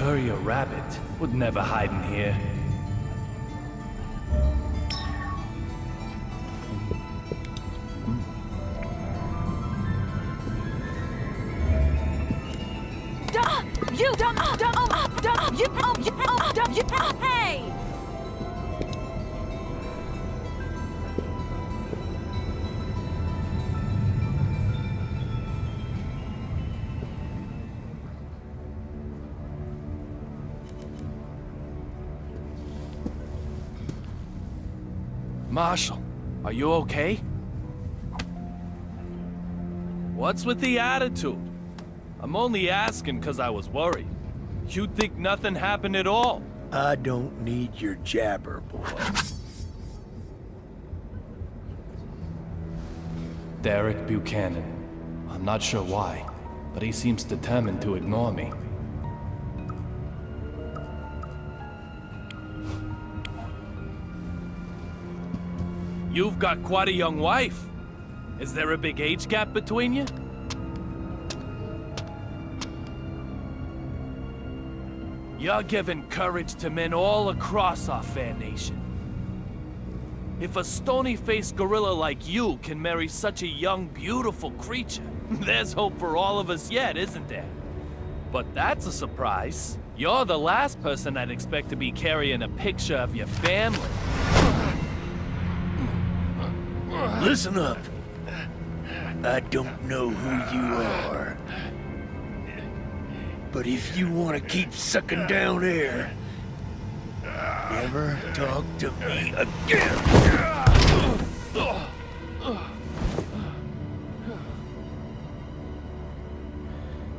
courier rabbit would never hide in here. Hey! Marshal, are you okay? What's with the attitude? I'm only asking because I was worried. You think nothing happened at all? I don't need your jabber, boy. Derek Buchanan. I'm not sure why, but he seems determined to ignore me. You've got quite a young wife. Is there a big age gap between you? You're giving courage to men all across our fair nation. If a stony-faced gorilla like you can marry such a young, beautiful creature, there's hope for all of us yet, isn't there? But that's a surprise. You're the last person I'd expect to be carrying a picture of your family. Listen up. I don't know who you are. But if you want to keep sucking down air, never talk to me again.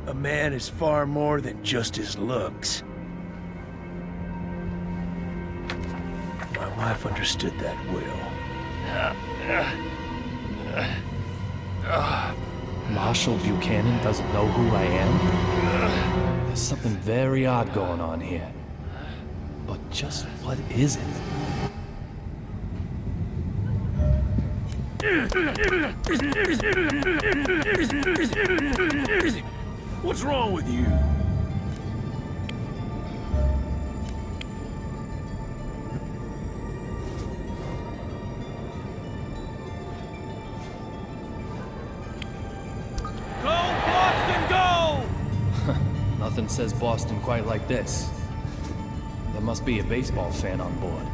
A man is far more than just his looks. My wife understood that well. Marshal Buchanan doesn't know who I am? There's something very odd going on here. But just what is it? What's wrong with you? Nothing says Boston quite like this. There must be a baseball fan on board.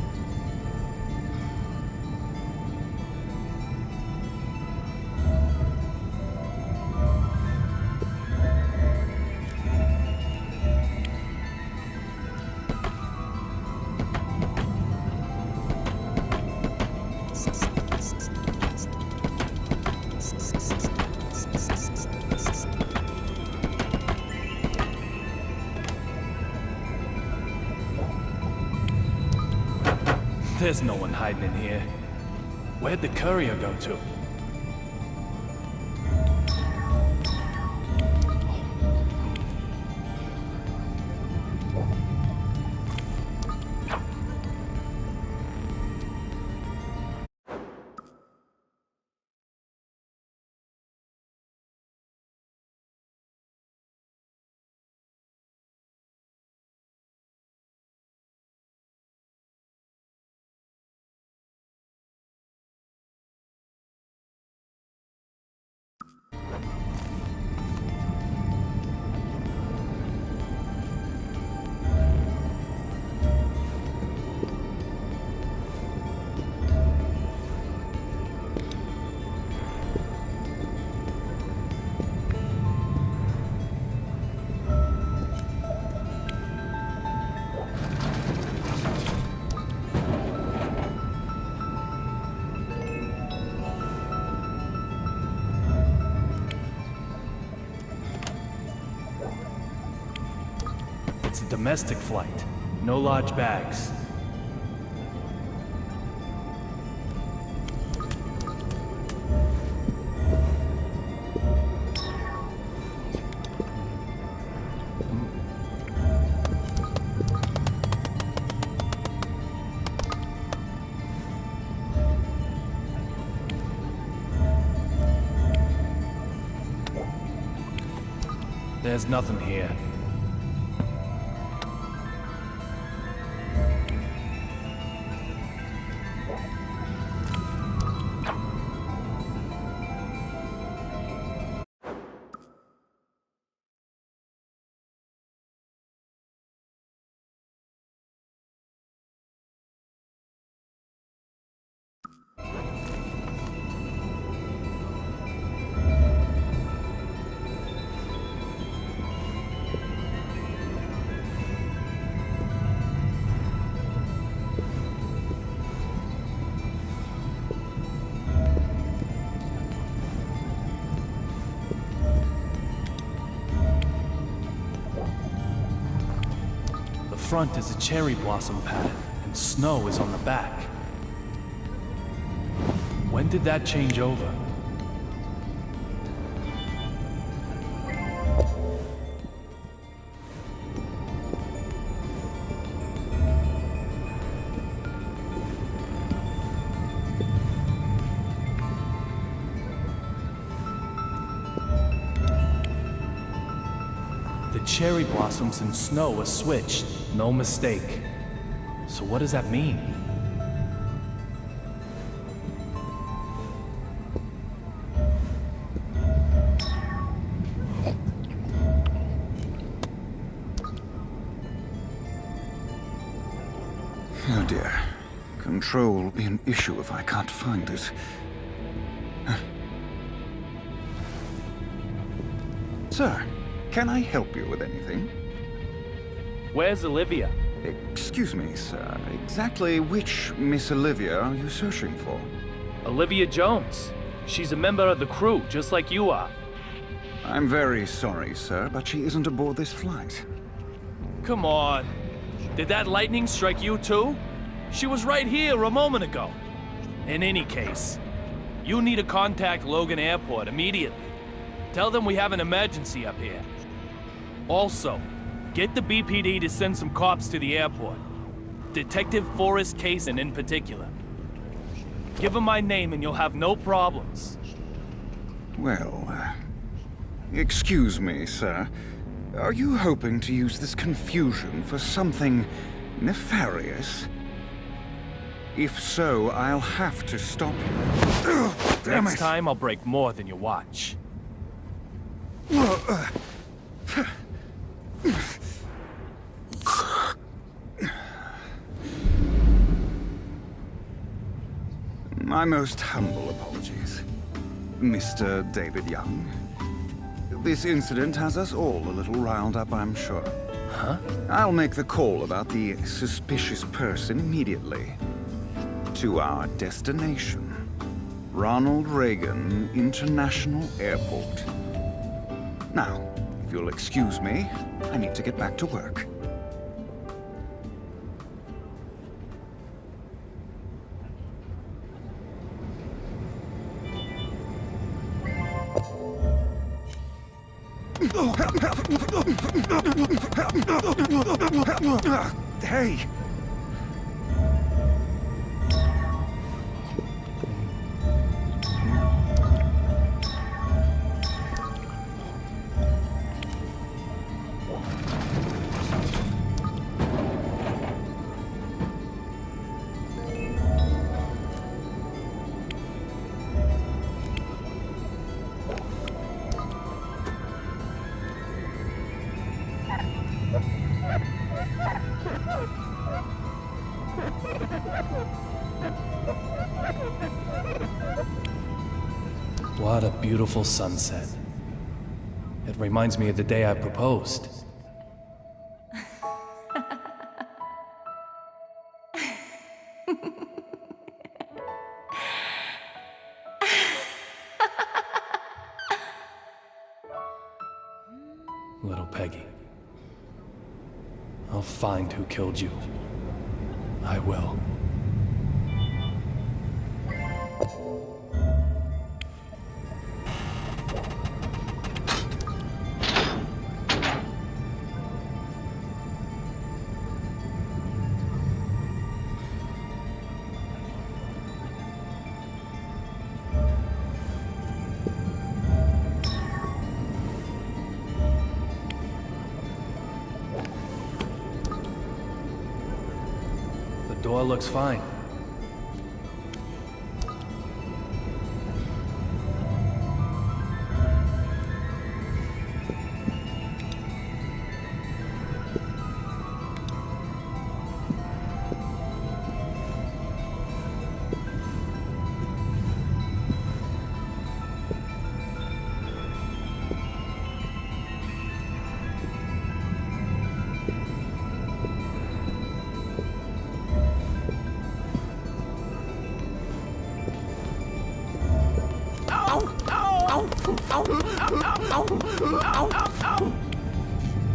There's no one hiding in here. Where'd the courier go to? It's a domestic flight. No large bags. There's nothing here. front is a cherry blossom pattern, and snow is on the back. When did that change over? The cherry blossoms and snow are switched, no mistake. So what does that mean? Oh dear. Control will be an issue if I can't find it. Sir, can I help you with anything? Where's Olivia? Excuse me, sir. Exactly which Miss Olivia are you searching for? Olivia Jones. She's a member of the crew, just like you are. I'm very sorry, sir, but she isn't aboard this flight. Come on. Did that lightning strike you too? She was right here a moment ago. In any case, you need to contact Logan Airport immediately. Tell them we have an emergency up here. Also, get the BPD to send some cops to the airport. Detective Forrest Kaysen in particular. Give him my name and you'll have no problems. Well, excuse me, sir. Are you hoping to use this confusion for something nefarious? If so, I'll have to stop you. Damn Next it! time I'll break more than your watch. My most humble apologies, Mr. David Young. This incident has us all a little riled up, I'm sure. Huh? I'll make the call about the suspicious person immediately. To our destination, Ronald Reagan International Airport. Now, if you'll excuse me, I need to get back to work. Hey! What a beautiful sunset. It reminds me of the day I proposed. Little Peggy. I'll find who killed you. I will. The door looks fine.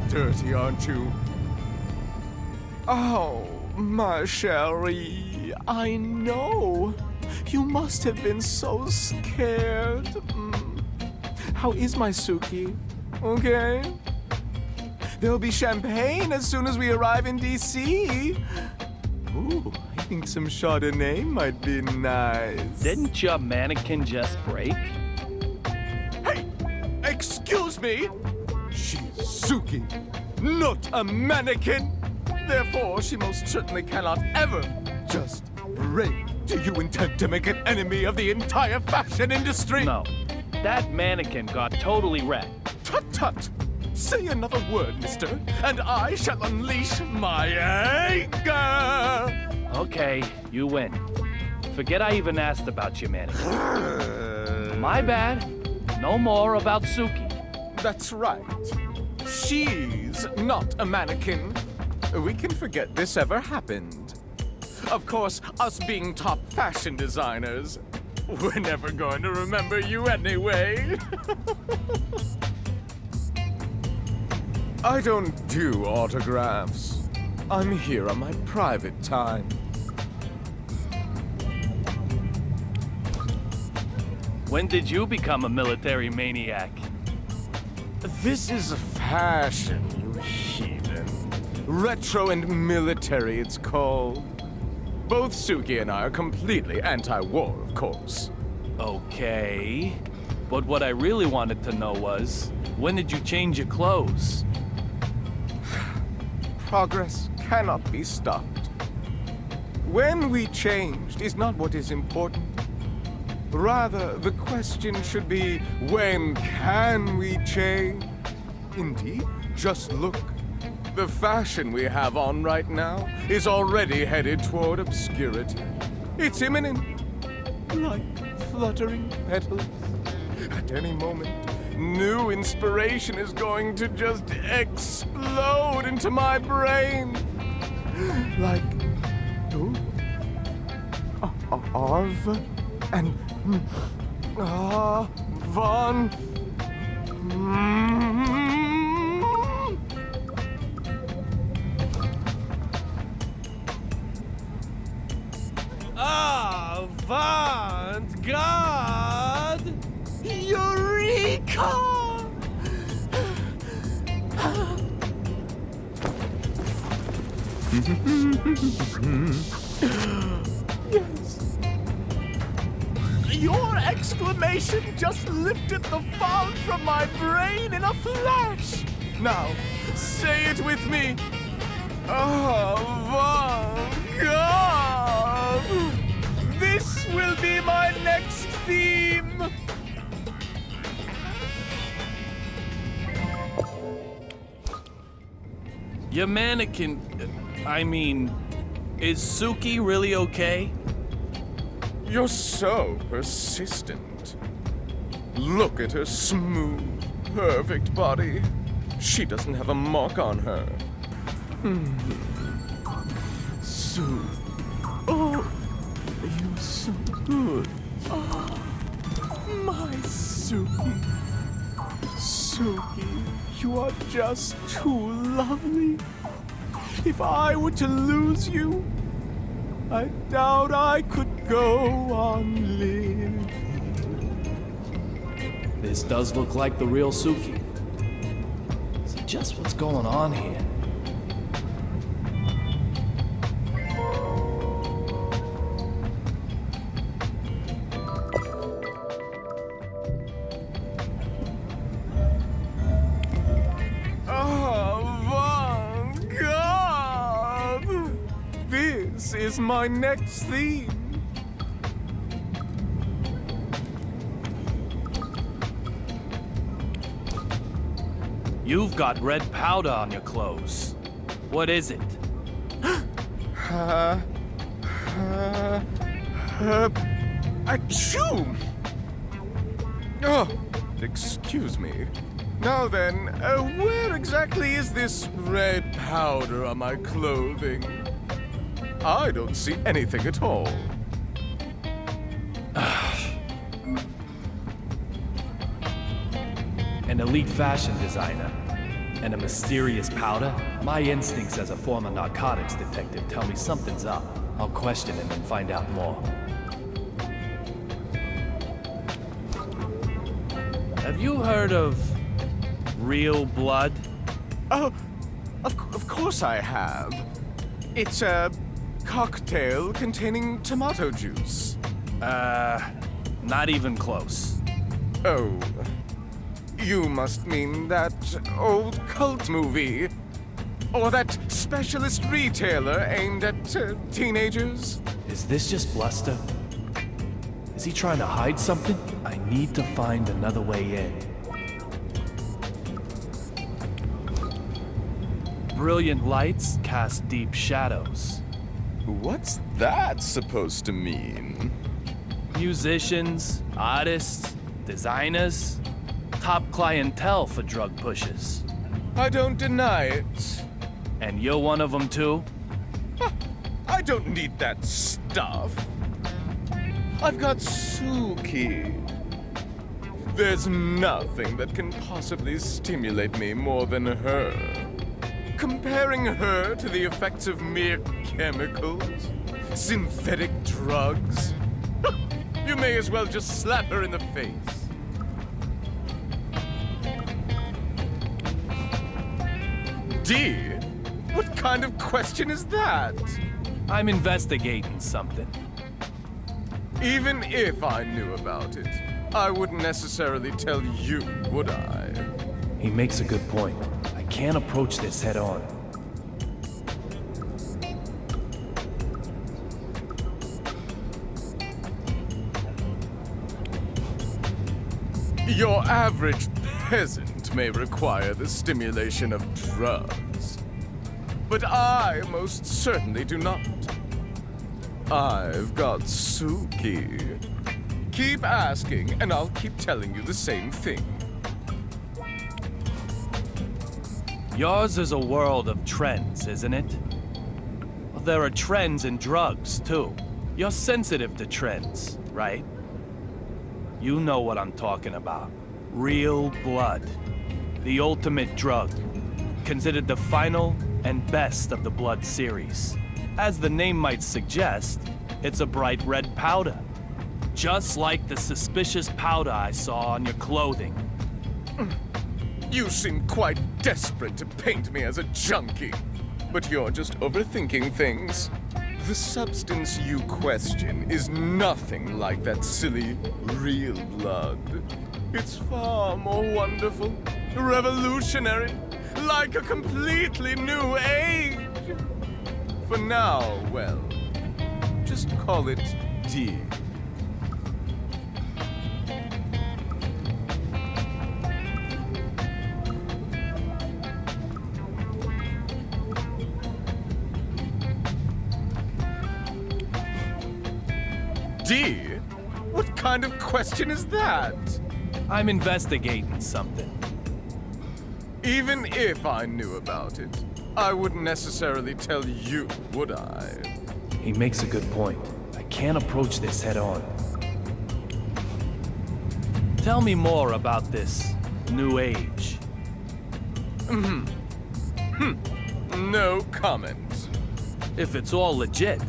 Dirty, aren't you? Oh, my Sherry, I know. You must have been so scared. How is my Suki? Okay? There'll be champagne as soon as we arrive in D.C. Ooh, I think some Chardonnay might be nice. Didn't your mannequin just break? Hey! Excuse me! She's Suki, not a mannequin! Therefore, she most certainly cannot ever just break. Do you intend to make an enemy of the entire fashion industry? No. That mannequin got totally wrecked. Tut-tut! Say another word, mister, and I shall unleash my anger! Okay, you win. Forget I even asked about your mannequin. My bad. No more about Suki. That's right. She's not a mannequin. We can forget this ever happened. Of course, us being top fashion designers, we're never going to remember you anyway. I don't do autographs. I'm here on my private time. When did you become a military maniac? This is fashion, you heathen. Retro and military, it's called. Both Suki and I are completely anti-war, of course. Okay. But what I really wanted to know was, when did you change your clothes? Progress cannot be stopped. When we changed is not what is important. Rather, the question should be, when can we change? Indeed, just look. The fashion we have on right now is already headed toward obscurity. It's imminent, like fluttering petals. At any moment, new inspiration is going to just explode into my brain. Like, Arv and Von. Avant-garde! Eureka! Yes. Your exclamation just lifted the fog from my brain in a flash. Now, say it with me. Avant-garde! This will be my next theme. Your mannequin, is Suki really okay? You're so persistent. Look at her smooth, perfect body. She doesn't have a mark on her. Sue. Oh, you're so good. Oh, my Suki. Suki, you are just too lovely. If I were to lose you, I doubt I could go on living. This does look like the real Suki. So just what's going on here? This is my next theme. You've got red powder on your clothes. What is it? Achoo! Oh, excuse me. Now then, where exactly is this red powder on my clothing? I don't see anything at all. An elite fashion designer. and a mysterious powder, my instincts as a former narcotics detective tell me something's up. I'll question him and find out more. Have you heard of real blood? Oh, of course I have. It's a cocktail containing tomato juice. Not even close. Oh, you must mean that old cult movie. Or that specialist retailer aimed at teenagers. Is this just bluster? Is he trying to hide something? I need to find another way in. Brilliant lights cast deep shadows. What's that supposed to mean? Musicians, artists, designers, top clientele for drug pushers. I don't deny it. And you're one of them too? I don't need that stuff. I've got Suki. There's nothing that can possibly stimulate me more than her. Comparing her to the effects of mere chemicals, synthetic drugs, you may as well just slap her in the face. D? What kind of question is that? I'm investigating something. Even if I knew about it, I wouldn't necessarily tell you, would I? He makes a good point. I can't approach this head on. Your average peasant may require the stimulation of drugs, but I most certainly do not. I've got Suki. Keep asking, and I'll keep telling you the same thing. Yours is a world of trends, isn't it? Well, there are trends in drugs, too. You're sensitive to trends, right? You know what I'm talking about. Real blood. The ultimate drug. Considered the final and best of the blood series. As the name might suggest, it's a bright red powder. Just like the suspicious powder I saw on your clothing. You seem quite desperate to paint me as a junkie, but you're just overthinking things. The substance you question is nothing like that silly real blood. It's far more wonderful, revolutionary, like a completely new age. For now, well, just call it D. D? What kind of question is that? I'm investigating something. Even if I knew about it, I wouldn't necessarily tell you, would I? He makes a good point. I can't approach this head on. Tell me more about this new age. No comment. If it's all legit,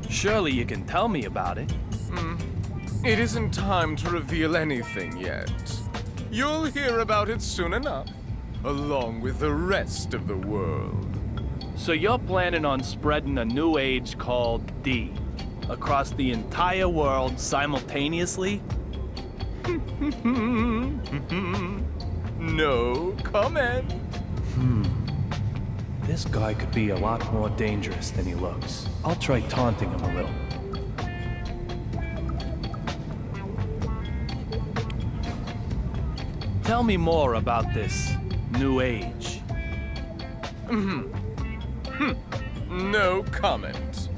surely you can tell me about it. It isn't time to reveal anything yet. You'll hear about it soon enough, along with the rest of the world. So you're planning on spreading a new age called D across the entire world simultaneously? No comment. This guy could be a lot more dangerous than he looks. I'll try taunting him a little. Tell me more about this new age. No comment.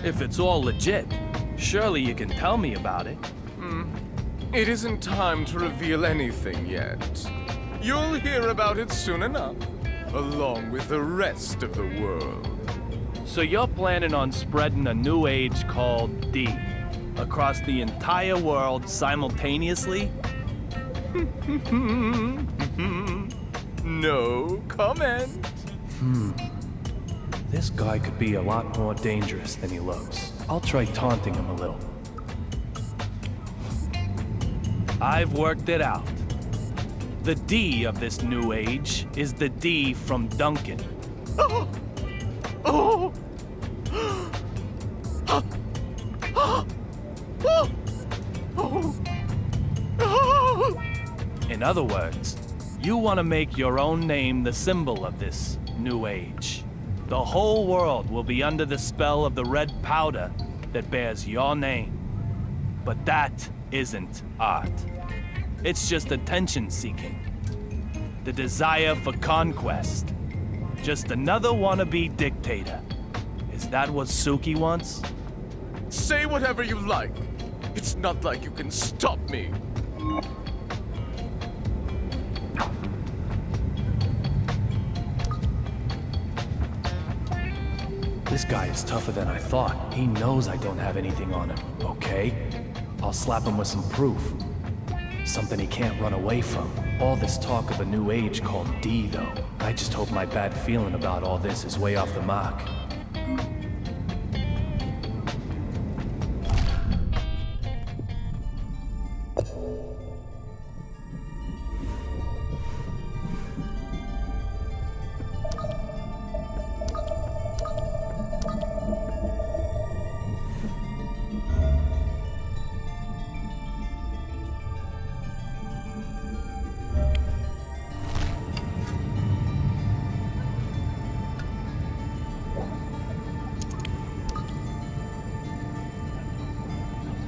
If it's all legit, surely you can tell me about it. It isn't time to reveal anything yet. You'll hear about it soon enough, along with the rest of the world. So you're planning on spreading a new age called D across the entire world simultaneously? No comment. This guy could be a lot more dangerous than he looks. I'll try taunting him a little. I've worked it out. The D of this new age is the D from Duncan. Oh! Oh! In other words, you want to make your own name the symbol of this new age. The whole world will be under the spell of the red powder that bears your name. But that isn't art. It's just attention-seeking. The desire for conquest. Just another wannabe dictator. Is that what Suki wants? Say whatever you like. It's not like you can stop me. This guy is tougher than I thought. He knows I don't have anything on him, okay? I'll slap him with some proof. Something he can't run away from. All this talk of a new age called D, though. I just hope my bad feeling about all this is way off the mark.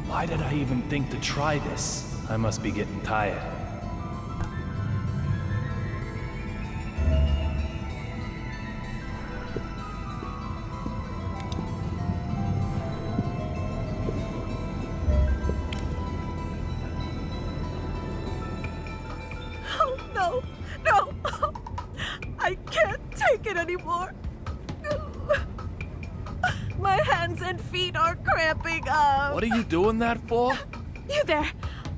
Why did I even think to try this? I must be getting tired. Oh, no, no. I can't take it anymore. My hands and feet are cramping up. What are you doing that for? You there.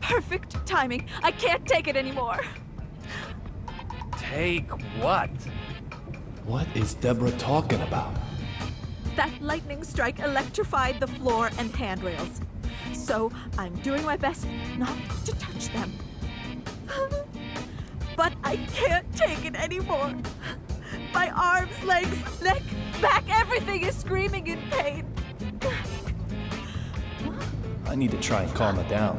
Perfect timing. I can't take it anymore. Take what? What is Deborah talking about? That lightning strike electrified the floor and handrails. So I'm doing my best not to touch them. But I can't take it anymore. My arms, legs, neck, back, everything is screaming in pain. I need to try and calm her down.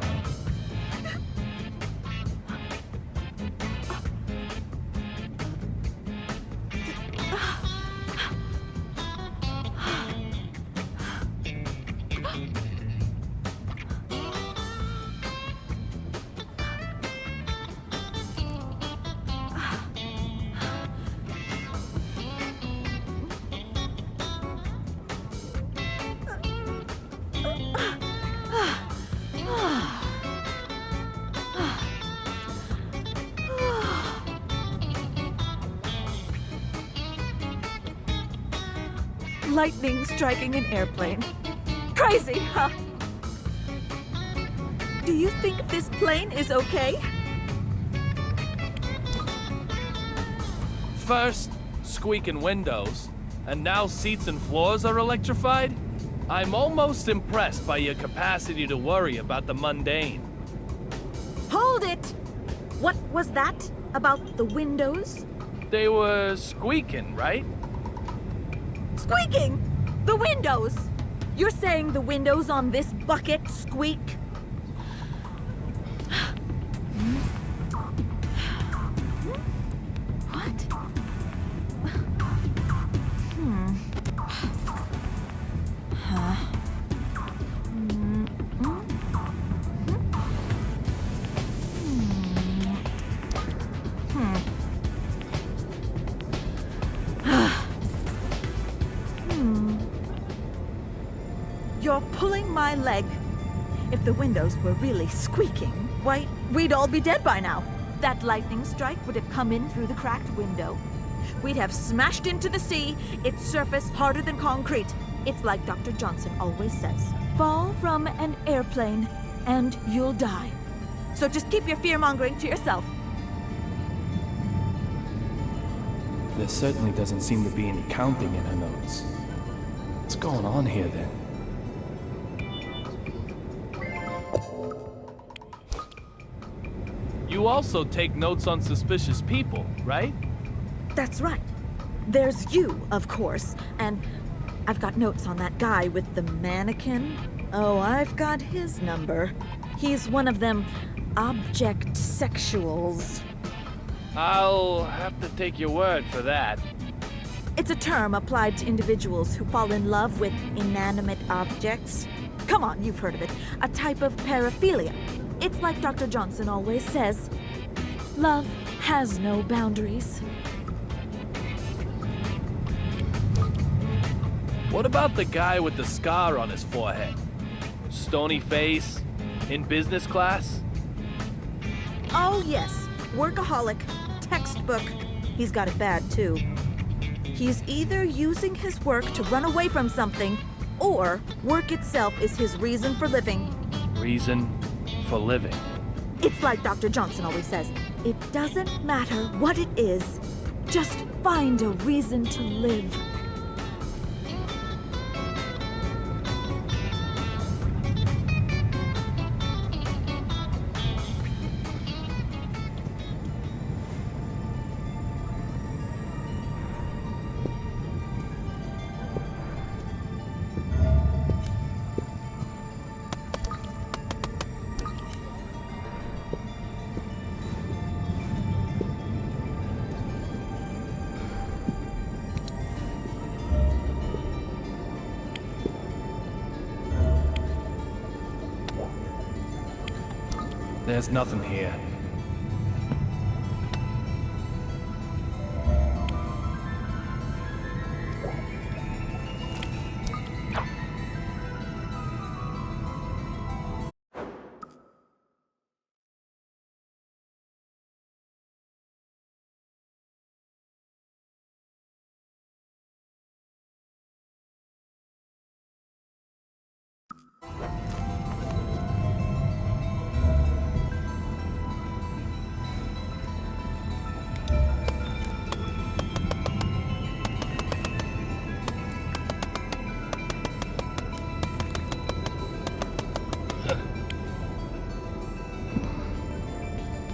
Lightning striking an airplane. Crazy, huh? Do you think this plane is okay? First, squeaking windows, and now seats and floors are electrified? I'm almost impressed by your capacity to worry about the mundane. Hold it! What was that about the windows? They were squeaking, right? Squeaking! The windows! You're saying the windows on this bucket squeak? What? Huh? You're pulling my leg. If the windows were really squeaking, why, we'd all be dead by now. That lightning strike would have come in through the cracked window. We'd have smashed into the sea, its surface harder than concrete. It's like Dr. Johnson always says. Fall from an airplane and you'll die. So just keep your fear-mongering to yourself. There certainly doesn't seem to be any counting in her notes. What's going on here then? You also take notes on suspicious people, right? That's right. There's you, of course, and I've got notes on that guy with the mannequin. Oh, I've got his number. He's one of them object sexuals. I'll have to take your word for that. It's a term applied to individuals who fall in love with inanimate objects. Come on, you've heard of it. A type of paraphilia. It's like Dr. Johnson always says, love has no boundaries. What about the guy with the scar on his forehead? Stony face? In business class? Oh, yes. Workaholic. Textbook. He's got it bad, too. He's either using his work to run away from something, or work itself is his reason for living. Reason for living. It's like Dr. Johnson always says, it doesn't matter what it is, just find a reason to live. There's nothing here.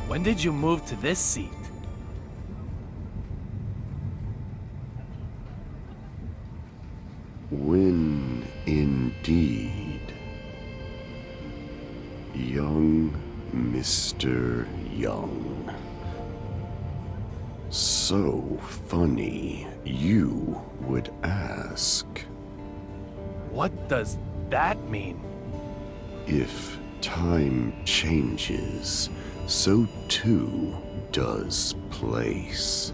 When did you move to this seat? When indeed, young Mr. Young. So funny you would ask. What does that mean? If time changes, so too does place.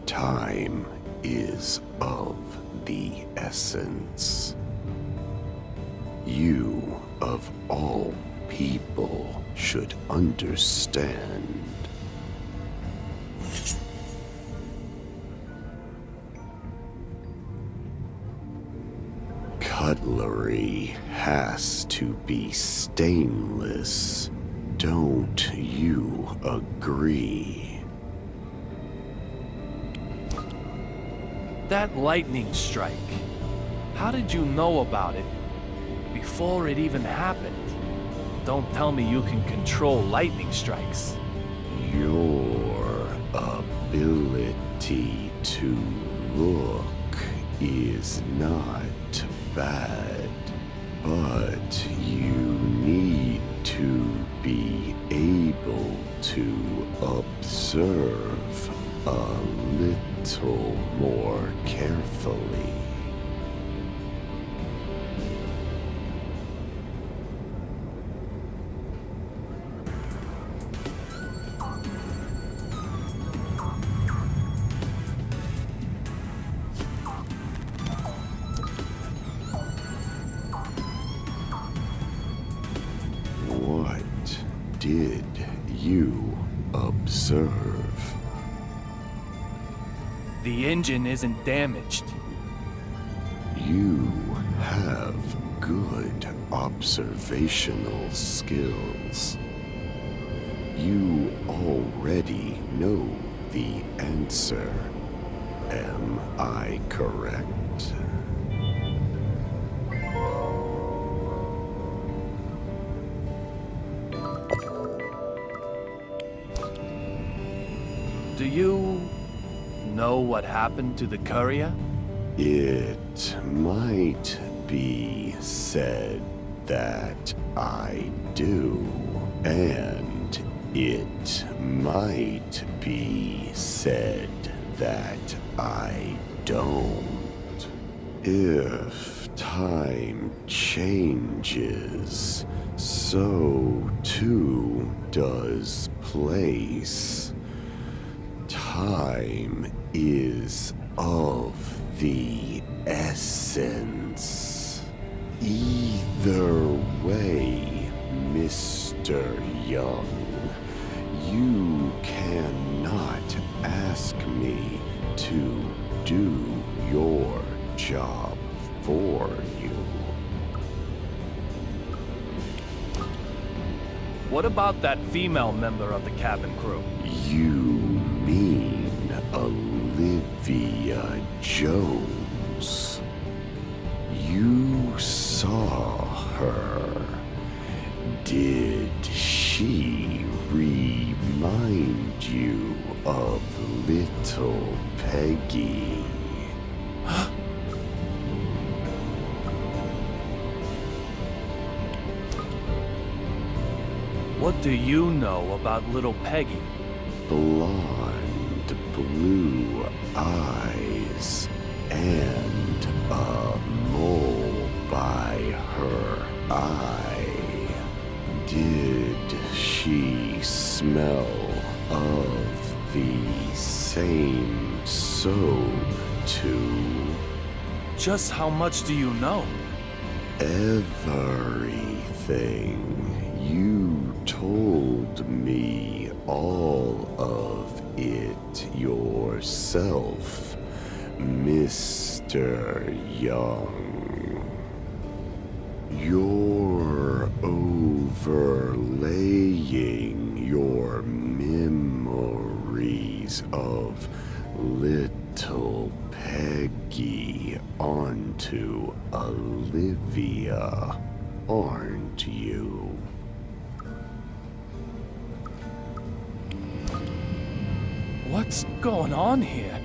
Time is of the essence. You, of all people, should understand. Cutlery has to be stainless. Don't you agree? That lightning strike. How did you know about it before it even happened? Don't tell me you can control lightning strikes. Your ability to look is not bad, but you need to be able to observe a little more carefully. What did you observe? The engine isn't damaged. You have good observational skills. You already know the answer. Am I correct? Do you know what happened to the courier? It might be said that I do, and it might be said that I don't. If time changes, so too does place. Time is of the essence. Either way, Mr. Young, you cannot ask me to do your job for you. What about that female member of the cabin crew? You mean Olivia Jones? You saw her. Did she remind you of little Peggy? What do you know about little Peggy? Blonde, blue eyes, and a mole by her eye. Did she smell of the same soap too? Just how much do you know? Everything. You told me all of it yourself, Mr. Young. You're overlaying your memories of little Peggy onto Olivia, aren't you? What's going on here?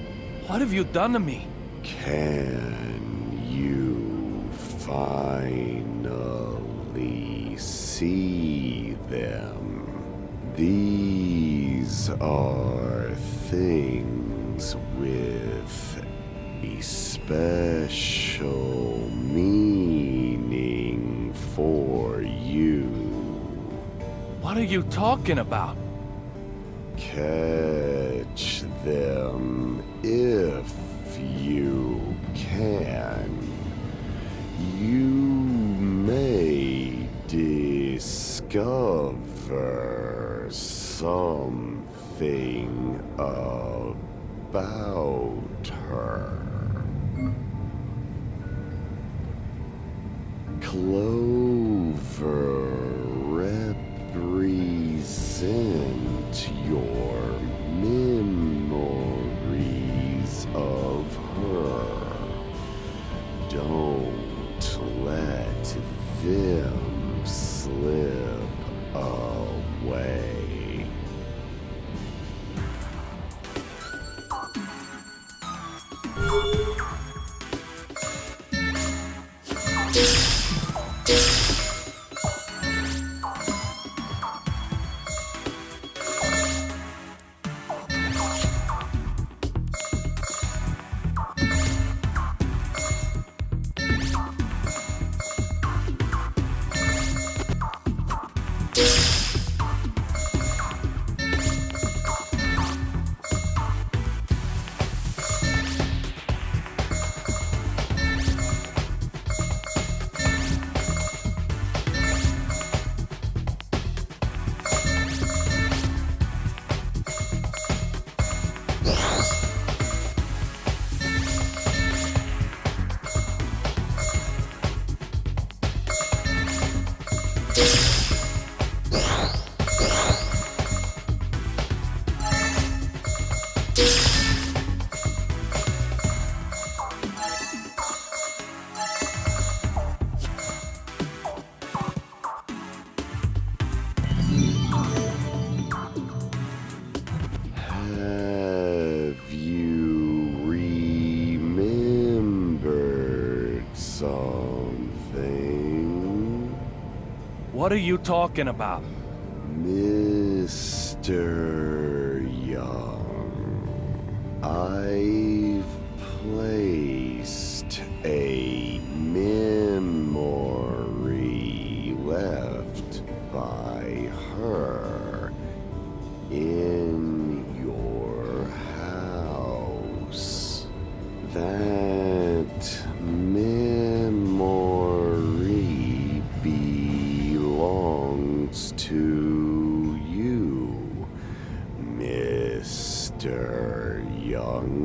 What have you done to me? Can you finally see them? These are things with a special meaning for you. What are you talking about? Catch them if you can. You may discover something about her. Clover represent your memories of her. Don't let them slip away. What are you talking about? Mr. Young, I've placed a memory left by her in your house. That memory belongs to you, Mr. Young.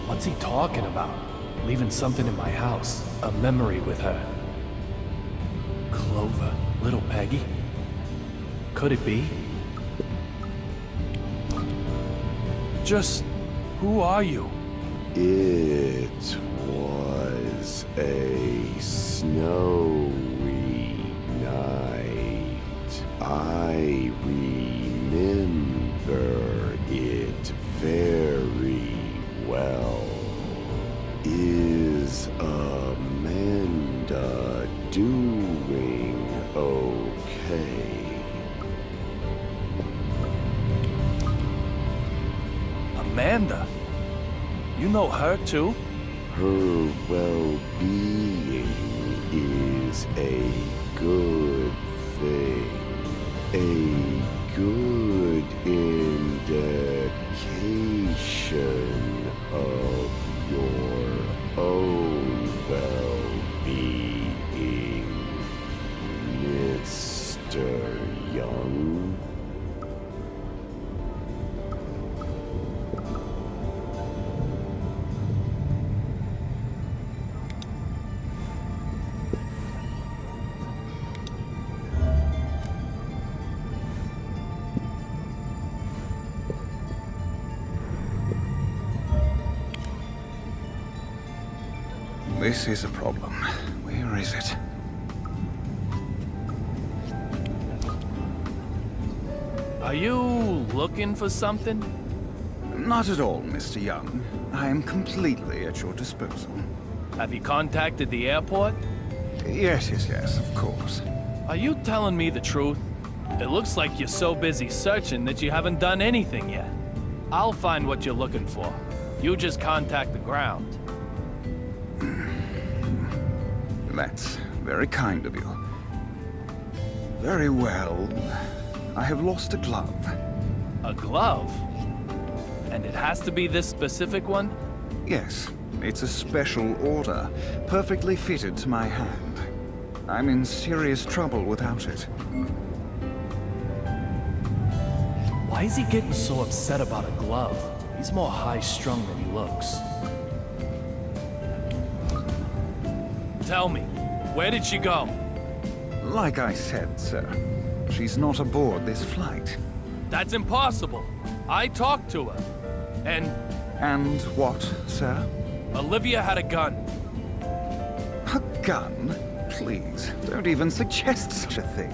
What's he talking about? Leaving something in my house. A memory with her. Clover. Little Peggy? Could it be? Just... who are you? It was a snowy night. I remember it very well. Is Amanda doing okay? Amanda? You know her too? Her well-being is a good thing. A good indication of your own well-being, Mr. Young. This is a problem. Where is it? Are you looking for something? Not at all, Mr. Young. I am completely at your disposal. Have you contacted the airport? Yes, of course. Are you telling me the truth? It looks like you're so busy searching that you haven't done anything yet. I'll find what you're looking for. You just contact the ground. That's very kind of you. Very well. I have lost a glove. A glove? And it has to be this specific one? Yes, it's a special order, perfectly fitted to my hand. I'm in serious trouble without it. Why is he getting so upset about a glove? He's more high-strung than he looks. Tell me, where did she go? Like I said, sir, she's not aboard this flight. That's impossible. I talked to her. And what, sir? Olivia had a gun. A gun? Please, don't even suggest such a thing.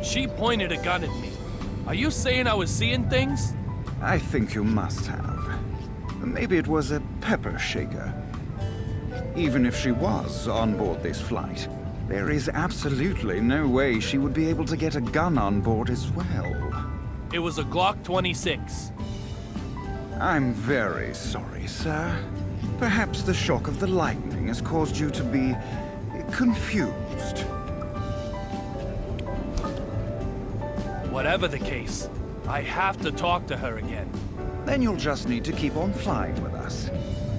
She pointed a gun at me. Are you saying I was seeing things? I think you must have. Maybe it was a pepper shaker. Even if she was on board this flight, there is absolutely no way she would be able to get a gun on board as well. It was a Glock 26. I'm very sorry, sir. Perhaps the shock of the lightning has caused you to be confused. Whatever the case, I have to talk to her again. Then you'll just need to keep on flying with us.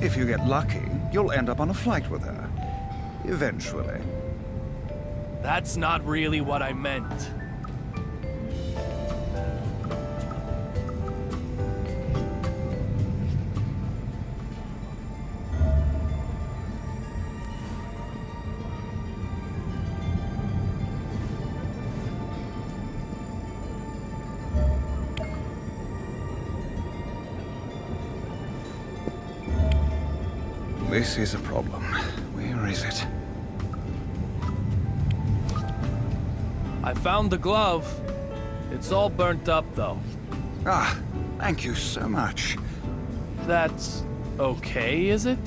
If you get lucky, you'll end up on a flight with her. Eventually. That's not really what I meant. this is a problem. Where is it? I found the glove. It's all burnt up, though. Ah, thank you so much. That's okay, is it?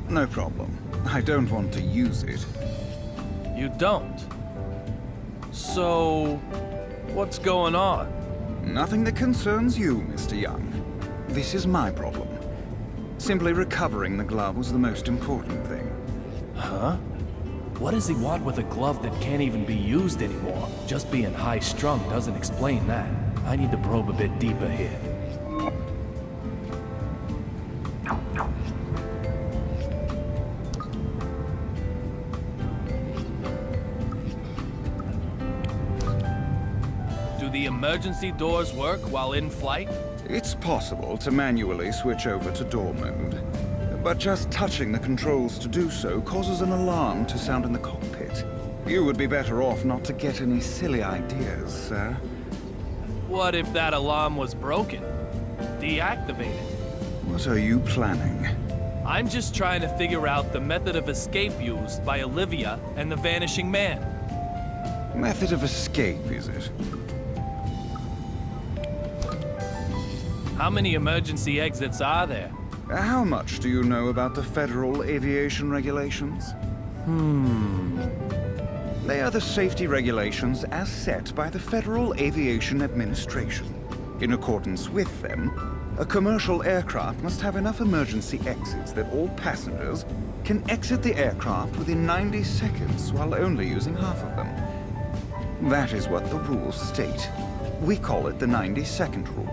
No problem. I don't want to use it. You don't. So, what's going on? Nothing that concerns you, Mr. Young. This is my problem. Simply recovering the glove was the most important thing. Huh? What does he want with a glove that can't even be used anymore? Just being high-strung doesn't explain that. I need to probe a bit deeper here. Do the emergency doors work while in flight? It's possible to manually switch over to door mode, but just touching the controls to do so causes an alarm to sound in the cockpit. You would be better off not to get any silly ideas, sir. What if that alarm was broken? Deactivate it. What are you planning? I'm just trying to figure out the method of escape used by Olivia and the Vanishing Man. Method of escape, is it? How many emergency exits are there? How much do you know about the federal aviation regulations? They are the safety regulations as set by the Federal Aviation Administration. In accordance with them, a commercial aircraft must have enough emergency exits that all passengers can exit the aircraft within 90 seconds while only using half of them. That is what the rules state. We call it the 90-second rule.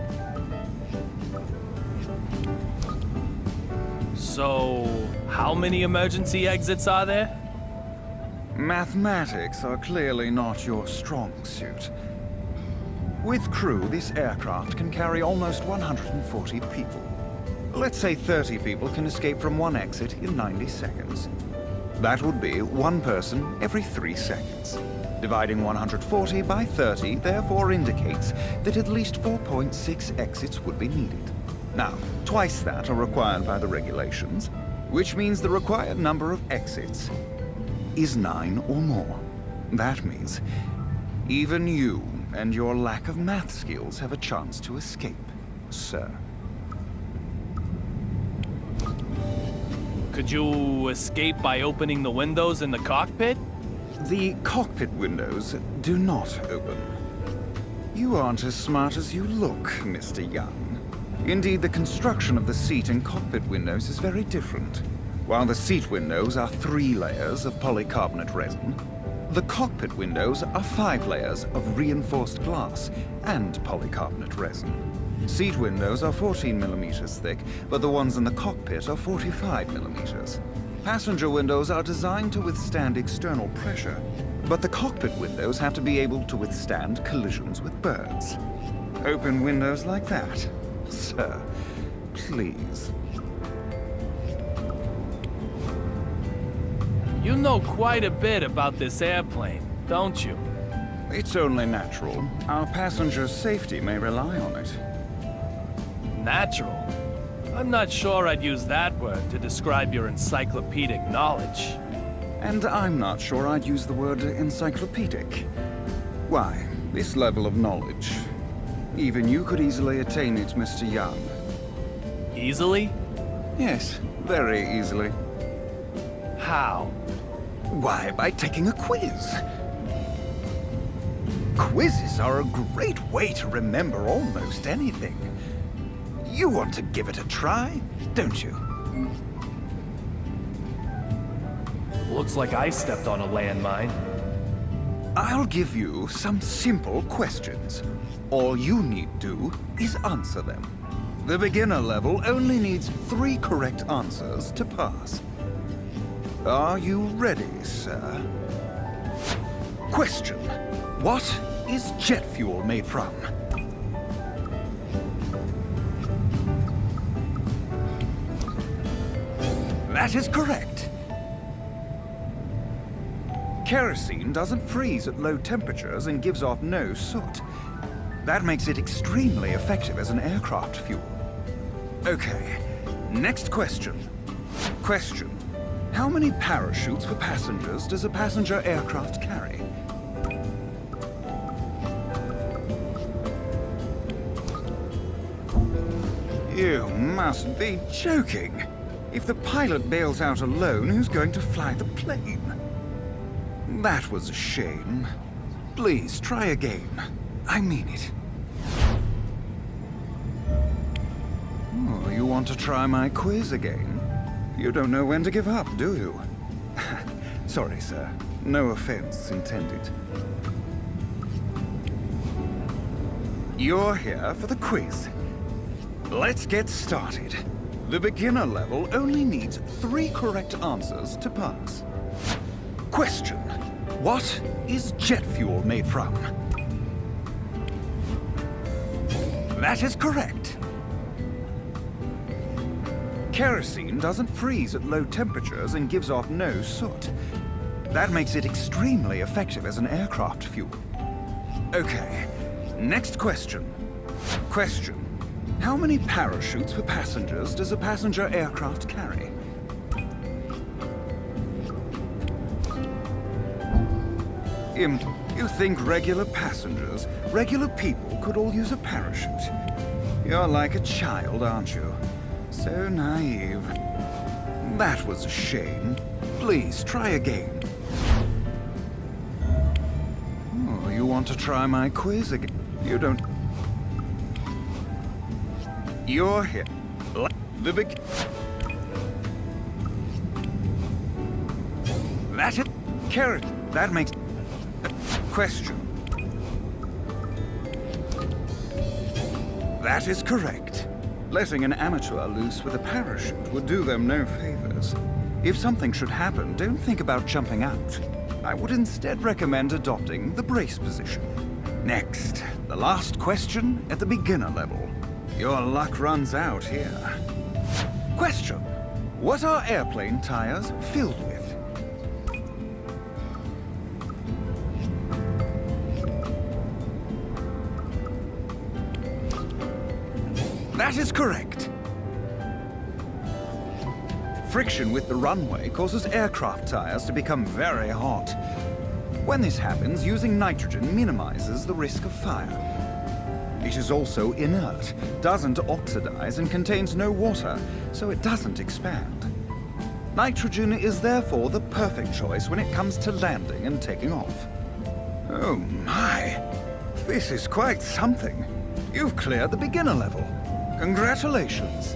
So, how many emergency exits are there? Mathematics are clearly not your strong suit. With crew, this aircraft can carry almost 140 people. Let's say 30 people can escape from one exit in 90 seconds. That would be one person every 3 seconds. Dividing 140 by 30 therefore indicates that at least 4.6 exits would be needed. Now, twice that are required by the regulations, which means the required number of exits is 9 or more. That means even you and your lack of math skills have a chance to escape, sir. Could you escape by opening the windows in the cockpit? The cockpit windows do not open. You aren't as smart as you look, Mr. Young. Indeed, the construction of the seat and cockpit windows is very different. While the seat windows are 3 layers of polycarbonate resin, the cockpit windows are 5 layers of reinforced glass and polycarbonate resin. Seat windows are 14 millimeters thick, but the ones in the cockpit are 45 millimeters. Passenger windows are designed to withstand external pressure, but the cockpit windows have to be able to withstand collisions with birds. Open windows like that, sir, please. You know quite a bit about this airplane, don't you? It's only natural. Our passengers' safety may rely on it. Natural? I'm not sure I'd use that word to describe your encyclopedic knowledge. And I'm not sure I'd use the word encyclopedic. Why, this level of knowledge, even you could easily attain it, Mr. Young. Easily? Yes, very easily. How? Why, by taking a quiz. Quizzes are a great way to remember almost anything. You want to give it a try, don't you? Looks like I stepped on a landmine. I'll give you some simple questions. All you need do is answer them. The beginner level only needs 3 correct answers to pass. Are you ready, sir? Question: what is jet fuel made from? That is correct. Kerosene doesn't freeze at low temperatures and gives off no soot. That makes it extremely effective as an aircraft fuel. Okay, next question. Question. How many parachutes for passengers does a passenger aircraft carry? You must be joking. If the pilot bails out alone, who's going to fly the plane? That was a shame. Please, try again. I mean it. Oh, you want to try my quiz again? You don't know when to give up, do you? Sorry, sir. No offense intended. You're here for the quiz. Let's get started. The beginner level only needs 3 correct answers to pass. Question. What is jet fuel made from? That is correct. Kerosene doesn't freeze at low temperatures and gives off no soot. That makes it extremely effective as an aircraft fuel. Okay, next question. Question. How many parachutes for passengers does a passenger aircraft carry? You think regular passengers, regular people could all use a parachute? You're like a child, aren't you? So naive. That was a shame. Please, try again. Oh, you want to try my quiz again? You don't... You're here. The big... That's it. Carrot. That makes... Question. That is correct. Letting an amateur loose with a parachute would do them no favors. If something should happen, don't think about jumping out. I would instead recommend adopting the brace position. Next, the last question at the beginner level. Your luck runs out here. Question. What are airplane tires filled with? That is correct. Friction with the runway causes aircraft tires to become very hot. When this happens, using nitrogen minimizes the risk of fire. It is also inert, doesn't oxidize, and contains no water, so it doesn't expand. Nitrogen is therefore the perfect choice when it comes to landing and taking off. Oh my! This is quite something. You've cleared the beginner level. Congratulations.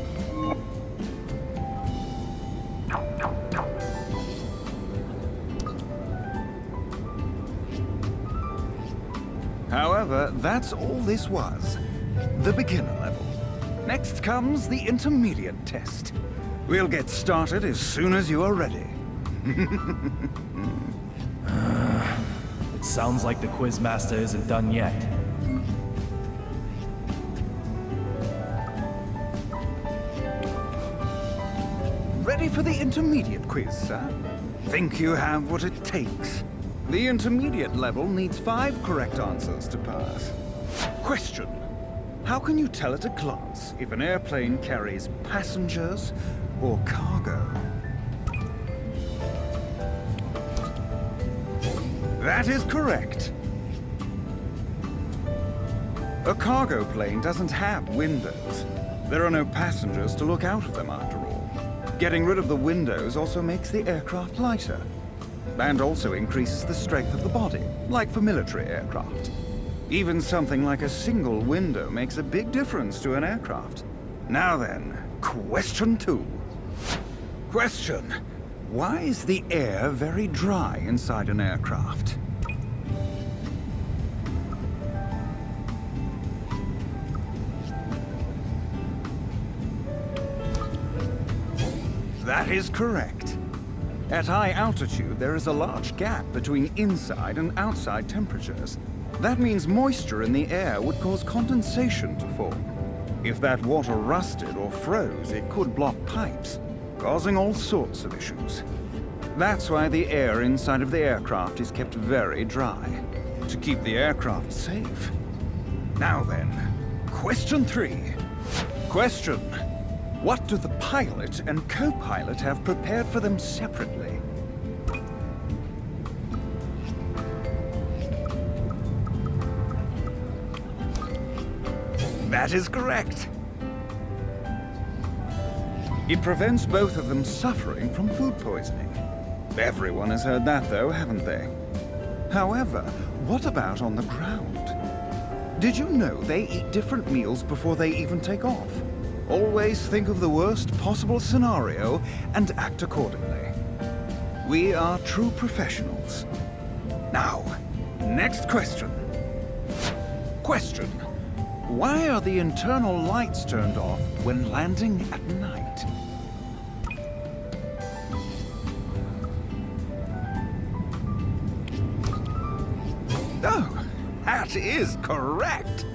However, that's all this was. The beginner level. Next comes the intermediate test. We'll get started as soon as you are ready. It sounds like the quizmaster isn't done yet. Ready for the intermediate quiz, sir? Think you have what it takes? The intermediate level needs 5 correct answers to pass. Question. How can you tell at a glance if an airplane carries passengers or cargo? That is correct. A cargo plane doesn't have windows. There are no passengers to look out of them after all. Getting rid of the windows also makes the aircraft lighter, and also increases the strength of the body, like for military aircraft. Even something like a single window makes a big difference to an aircraft. Now then, question 2. Question. Why is the air very dry inside an aircraft? That is correct. At high altitude, there is a large gap between inside and outside temperatures. That means moisture in the air would cause condensation to form. If that water rusted or froze, it could block pipes, causing all sorts of issues. That's why the air inside of the aircraft is kept very dry, to keep the aircraft safe. Now then, question 3. Question. What do the pilot and co-pilot have prepared for them separately? That is correct. It prevents both of them suffering from food poisoning. Everyone has heard that, though, haven't they? However, what about on the ground? Did you know they eat different meals before they even take off? Always think of the worst possible scenario and act accordingly. We are true professionals. Now, next question. Question. Why are the internal lights turned off when landing at night? Oh, that is correct!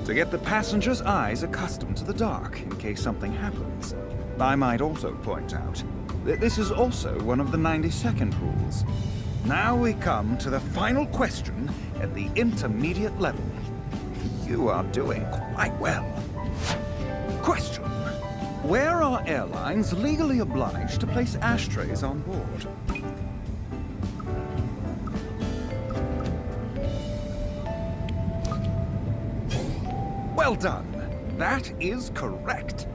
To get the passengers' eyes accustomed to the dark in case something happens. I might also point out that this is also one of the 90-second rules. Now we come to the final question at the intermediate level. You are doing quite well. Question. Where are airlines legally obliged to place ashtrays on board? Well done. That is correct.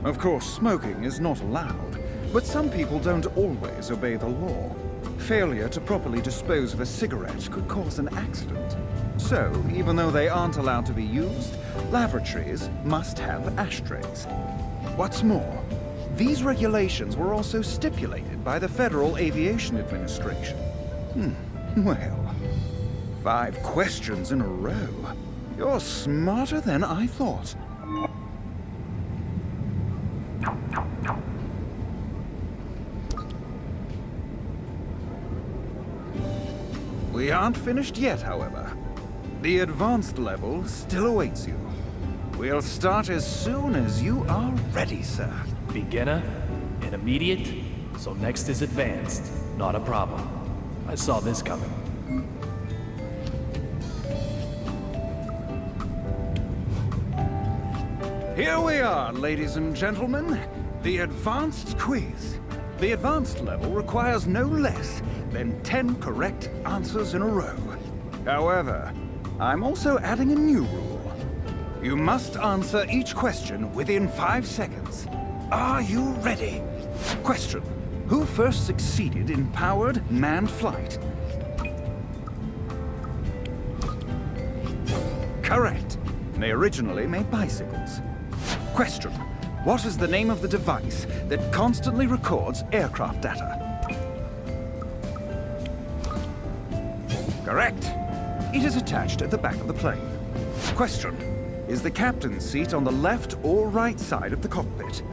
Of course, smoking is not allowed, but some people don't always obey the law. Failure to properly dispose of a cigarette could cause an accident. So, even though they aren't allowed to be used, lavatories must have ashtrays. What's more, these regulations were also stipulated by the Federal Aviation Administration. Well, 5 questions in a row. You're smarter than I thought. We aren't finished yet, however. The advanced level still awaits you. We'll start as soon as you are ready, sir. Beginner, intermediate, so next is advanced. Not a problem. I saw this coming. Here we are, ladies and gentlemen. The advanced quiz. The advanced level requires no less than 10 correct answers in a row. However, I'm also adding a new rule. You must answer each question within 5 seconds. Are you ready? Question. Who first succeeded in powered manned flight? Correct. They originally made bicycles. Question. What is the name of the device that constantly records aircraft data? Correct. It is attached at the back of the plane. Question. Is the captain's seat on the left or right side of the cockpit?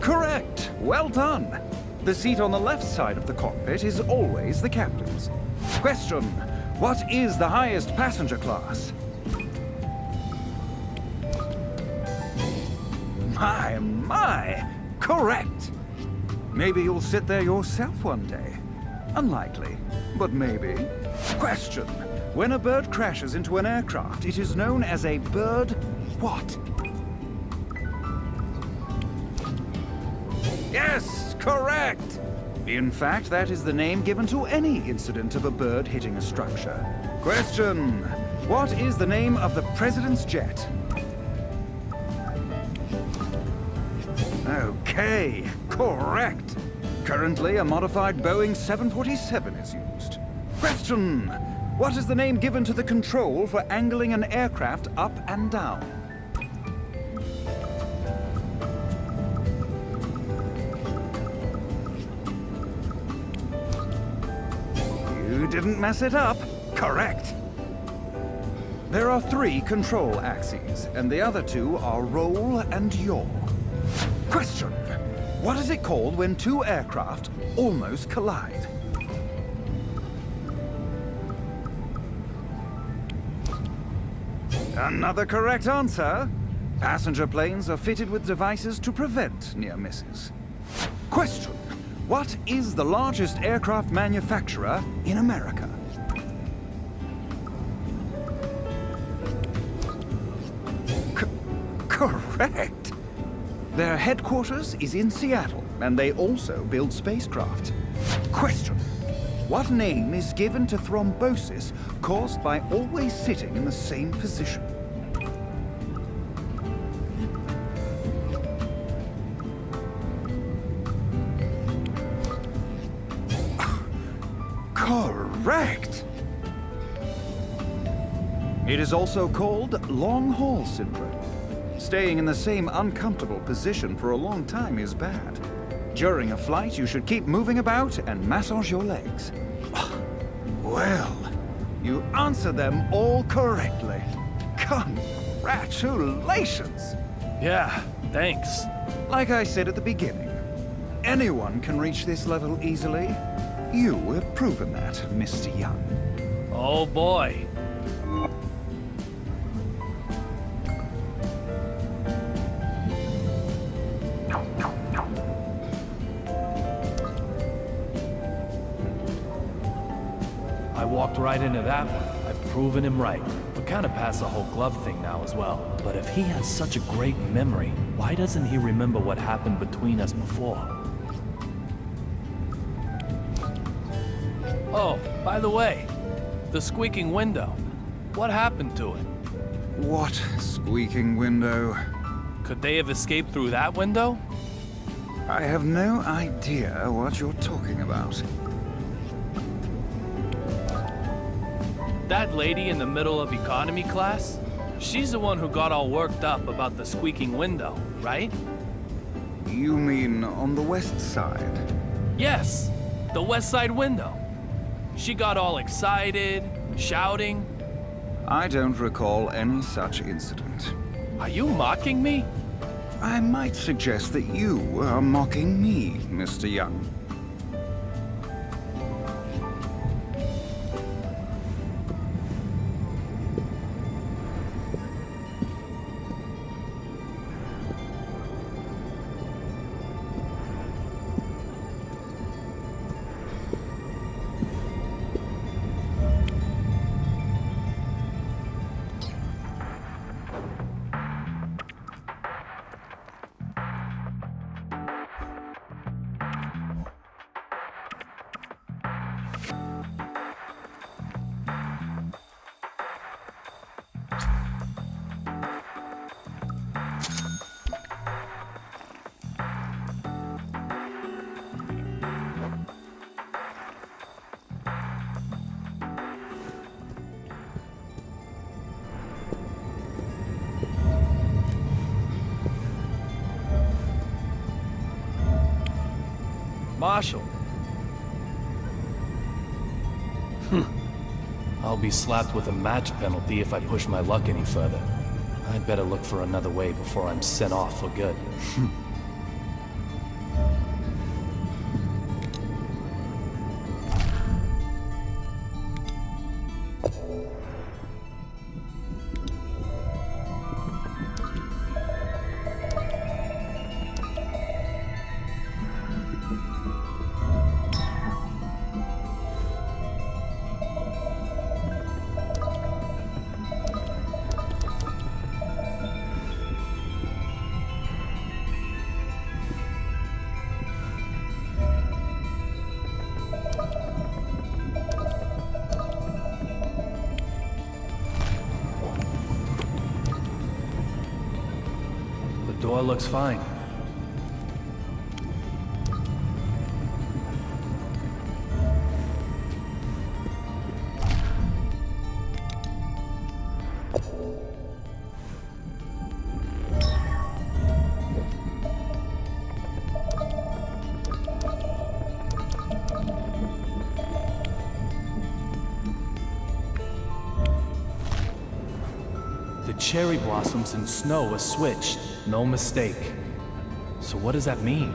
Correct. Well done. The seat on the left side of the cockpit is always the captain's. Question. What is the highest passenger class? My, correct. Maybe you'll sit there yourself one day. Unlikely, but maybe. Question. When a bird crashes into an aircraft, it is known as a bird what? Yes, correct. In fact, that is the name given to any incident of a bird hitting a structure. Question. What is the name of the president's jet? Okay, correct. Currently, a modified Boeing 747 is used. Question. What is the name given to the control for angling an aircraft up and down? You didn't mess it up. Correct. There are 3 control axes, and the other 2 are roll and yaw. Question. What is it called when 2 aircraft almost collide? Another correct answer. Passenger planes are fitted with devices to prevent near misses. Question. What is the largest aircraft manufacturer in America? correct. Their headquarters is in Seattle, and they also build spacecraft. Question. What name is given to thrombosis caused by always sitting in the same position? Correct! It is also called long haul syndrome. Staying in the same uncomfortable position for a long time is bad. During a flight, you should keep moving about and massage your legs. Well, you answered them all correctly. Congratulations! Yeah, thanks. Like I said at the beginning, anyone can reach this level easily. You have proven that, Mr. Young. Oh boy. I walked right into that one. I've proven him right. We're kind of past the whole glove thing now as well. But if he has such a great memory, why doesn't he remember what happened between us before? Oh, by the way, the squeaking window. What happened to it? What squeaking window? Could they have escaped through that window? I have no idea what you're talking about. That lady in the middle of economy class? She's the one who got all worked up about the squeaking window, right? You mean on the west side? Yes, the west side window. She got all excited, shouting. I don't recall any such incident. Are you mocking me? I might suggest that you are mocking me, Mr. Young. Marshall. I'll be slapped with a match penalty if I push my luck any further. I'd better look for another way before I'm sent off for good. The door looks fine. The cherry blossoms and snow are switched, no mistake. So what does that mean?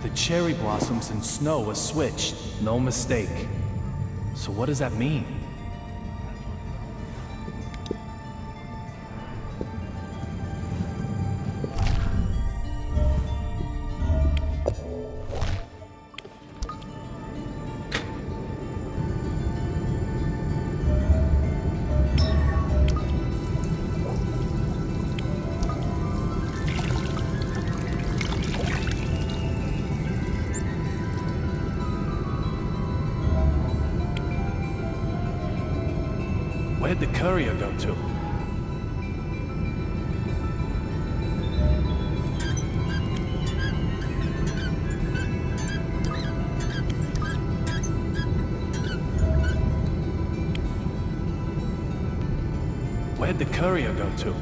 The cherry blossoms and snow are switched, no mistake. So what does that mean? Where'd the courier go to? Where'd the courier go to?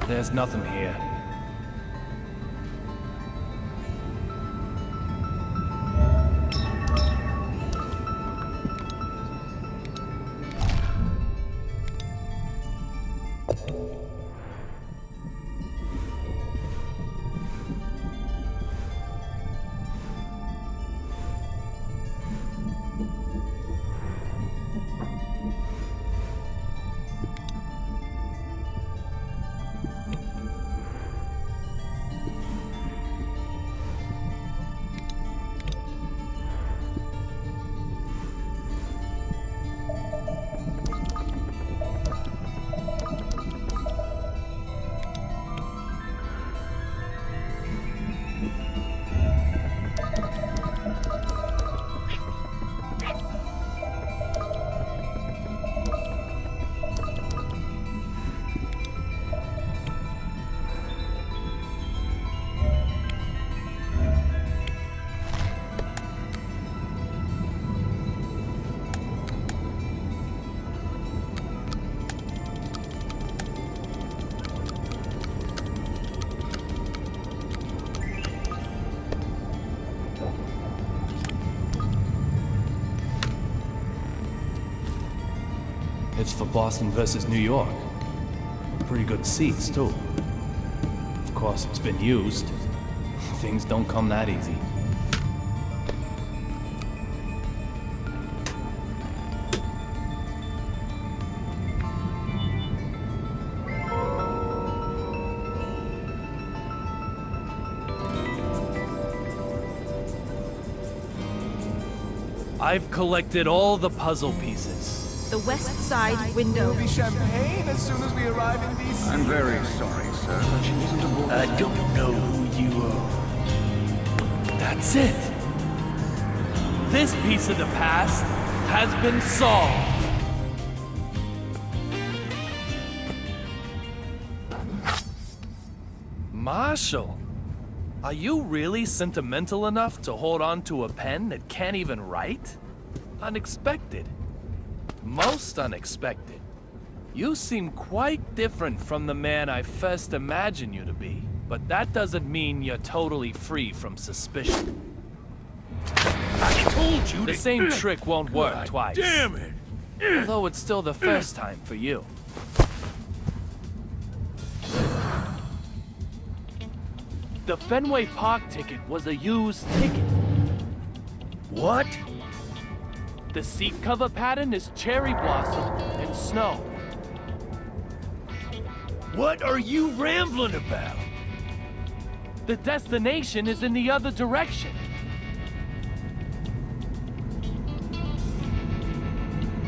There's nothing here. It's for Boston versus New York. Pretty good seats, too. Of course, it's been used. Things don't come that easy. I've collected all the puzzle pieces. The west side window. Be champagne as soon as we arrive in DC. I'm very sorry, sir, but she wasn't aboard. I don't know who you are. That's it. This piece of the past has been solved. Marshall, are you really sentimental enough to hold on to a pen that can't even write? Unexpected. Most unexpected. You seem quite different from the man I first imagined you to be, but that doesn't mean you're totally free from suspicion. I told you The same trick won't work twice. Damn it! Although it's still the first time for you. The Fenway Park ticket was a used ticket. What? The seat cover pattern is cherry blossom and snow. What are you rambling about? The destination is in the other direction.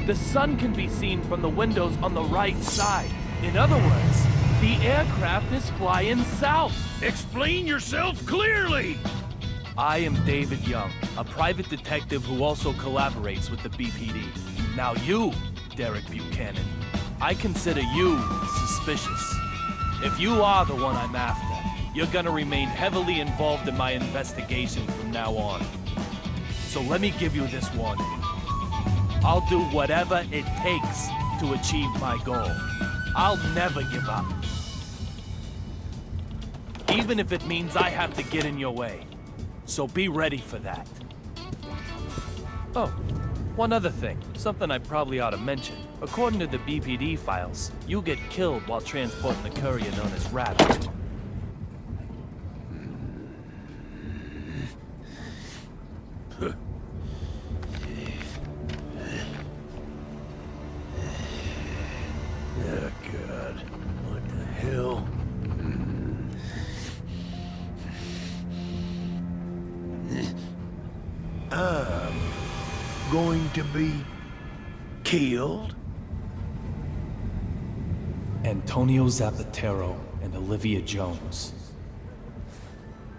The sun can be seen from the windows on the right side. In other words, the aircraft is flying south. Explain yourself clearly! I am David Young, a private detective who also collaborates with the BPD. Now you, Derek Buchanan, I consider you suspicious. If you are the one I'm after, you're gonna remain heavily involved in my investigation from now on. So let me give you this warning. I'll do whatever it takes to achieve my goal. I'll never give up. Even if it means I have to get in your way. So be ready for that. Oh, one other thing. Something I probably ought to mention. According to the BPD files, you get killed while transporting the courier known as Rabbit. Oh, God. What the hell? I'm going to be killed? Antonio Zapatero and Olivia Jones.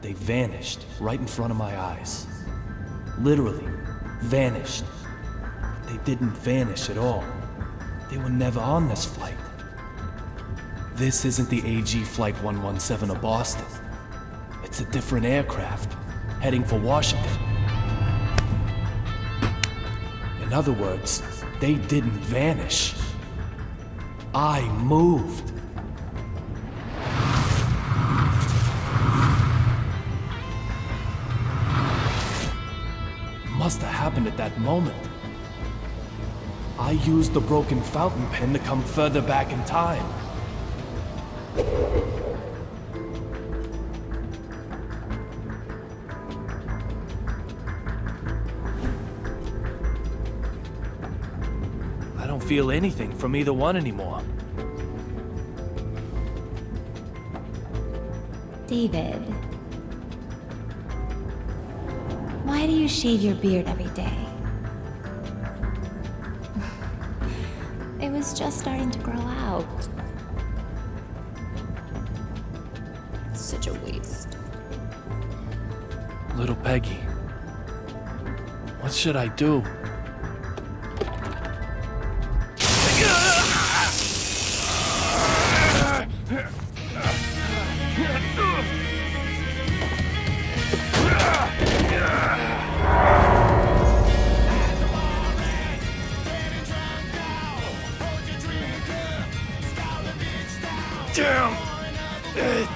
They vanished right in front of my eyes. Literally, vanished. They didn't vanish at all. They were never on this flight. This isn't the AG Flight 117 of Boston. It's a different aircraft, heading for Washington. In other words, they didn't vanish. I moved. Must have happened at that moment. I used the broken fountain pen to come further back in time. I don't feel anything from either one anymore. David, why do you shave your beard every day? It was just starting to grow out. It's such a waste. Little Peggy, what should I do? Damn it!